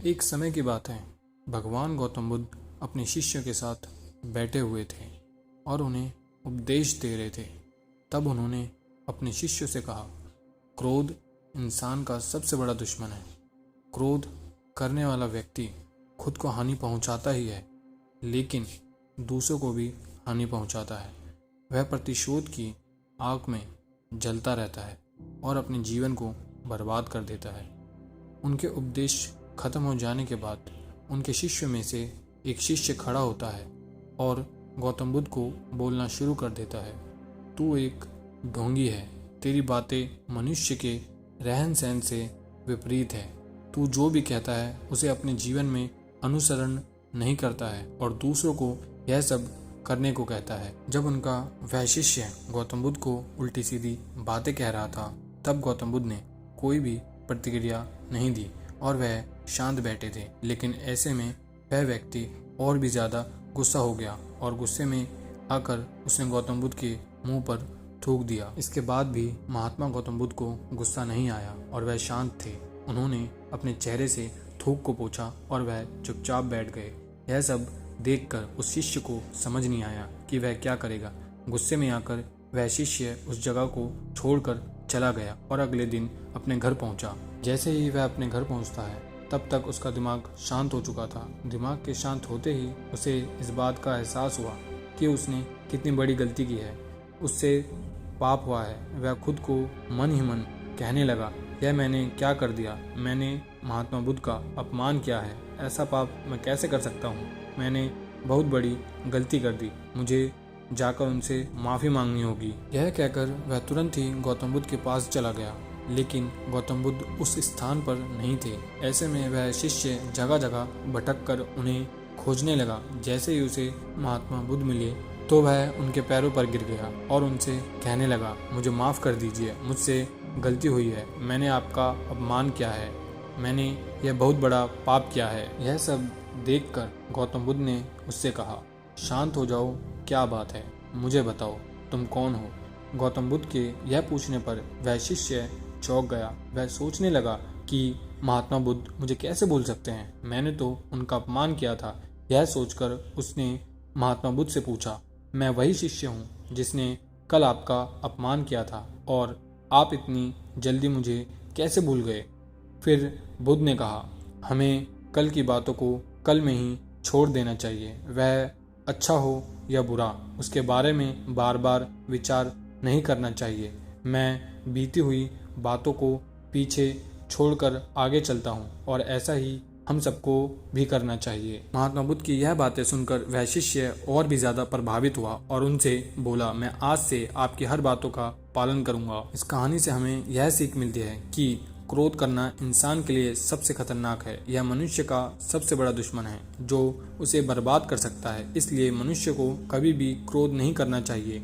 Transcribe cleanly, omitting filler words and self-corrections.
एक समय की बात है, भगवान गौतम बुद्ध अपने शिष्यों के साथ बैठे हुए थे और उन्हें उपदेश दे रहे थे। तब उन्होंने अपने शिष्यों से कहा, क्रोध इंसान का सबसे बड़ा दुश्मन है। क्रोध करने वाला व्यक्ति खुद को हानि पहुंचाता ही है, लेकिन दूसरों को भी हानि पहुंचाता है। वह प्रतिशोध की आग में जलता रहता है और अपने जीवन को बर्बाद कर देता है। उनके उपदेश खत्म हो जाने के बाद उनके शिष्यों में से एक शिष्य खड़ा होता है और गौतम बुद्ध को बोलना शुरू कर देता है, तू एक ढोंगी है, तेरी बातें मनुष्य के रहन सहन से विपरीत है। तू जो भी कहता है उसे अपने जीवन में अनुसरण नहीं करता है और दूसरों को यह सब करने को कहता है। जब उनका वह शिष्य गौतम बुद्ध को उल्टी सीधी बातें कह रहा था, तब गौतम बुद्ध ने कोई भी प्रतिक्रिया नहीं दी और वह शांत बैठे थे। लेकिन ऐसे में वह व्यक्ति और भी ज़्यादा गुस्सा हो गया और गुस्से में आकर उसने गौतम बुद्ध के मुंह पर थूक दिया। इसके बाद भी महात्मा गौतम बुद्ध को गुस्सा नहीं आया और वह शांत थे। उन्होंने अपने चेहरे से थूक को पोंछा और वह चुपचाप बैठ गए। यह सब देखकर उस शिष्य को समझ नहीं आया कि वह क्या करेगा। गुस्से में आकर वह शिष्य उस जगह को छोड़कर चला गया और अगले दिन अपने घर पहुंचा। जैसे ही वह अपने घर पहुंचता है, तब तक उसका दिमाग शांत हो चुका था। दिमाग के शांत होते ही उसे इस बात का एहसास हुआ कि उसने कितनी बड़ी गलती की है, उससे पाप हुआ है। वह खुद को मन ही मन कहने लगा, यह मैंने क्या कर दिया? मैंने महात्मा बुद्ध का अपमान किया है। ऐसा पाप मैं कैसे कर सकता हूँ? मैंने बहुत बड़ी गलती कर दी। मुझे जाकर उनसे माफ़ी मांगनी होगी। यह कहकर वह तुरंत ही गौतम बुद्ध के पास चला गया, लेकिन गौतम बुद्ध उस स्थान पर नहीं थे। ऐसे में वह शिष्य जगह जगह भटक कर उन्हें खोजने लगा। जैसे ही उसे महात्मा बुद्ध मिले तो वह उनके पैरों पर गिर गया और उनसे कहने लगा, मुझे माफ़ कर दीजिए, मुझसे गलती हुई है। मैंने आपका अपमान किया है, मैंने यह बहुत बड़ा पाप किया है। यह सब देखकर गौतम बुद्ध ने उससे कहा, शांत हो जाओ, क्या बात है, मुझे बताओ तुम कौन हो? गौतम बुद्ध के यह पूछने पर वह शिष्य चौंक गया। वह सोचने लगा कि महात्मा बुद्ध मुझे कैसे भूल सकते हैं, मैंने तो उनका अपमान किया था। यह सोचकर उसने महात्मा बुद्ध से पूछा, मैं वही शिष्य हूँ जिसने कल आपका अपमान किया था और आप इतनी जल्दी मुझे कैसे भूल गए? फिर बुद्ध ने कहा, हमें कल की बातों को कल में ही छोड़ देना चाहिए। वह अच्छा हो या बुरा, उसके बारे में बार बार विचार नहीं करना चाहिए। मैं बीती हुई बातों को पीछे छोड़कर आगे चलता हूँ और ऐसा ही हम सबको भी करना चाहिए। महात्मा बुद्ध की यह बातें सुनकर वह शिष्य और भी ज्यादा प्रभावित हुआ और उनसे बोला, मैं आज से आपकी हर बातों का पालन करूंगा। इस कहानी से हमें यह सीख मिलती है कि क्रोध करना इंसान के लिए सबसे खतरनाक है। यह मनुष्य का सबसे बड़ा दुश्मन है जो उसे बर्बाद कर सकता है। इसलिए मनुष्य को कभी भी क्रोध नहीं करना चाहिए।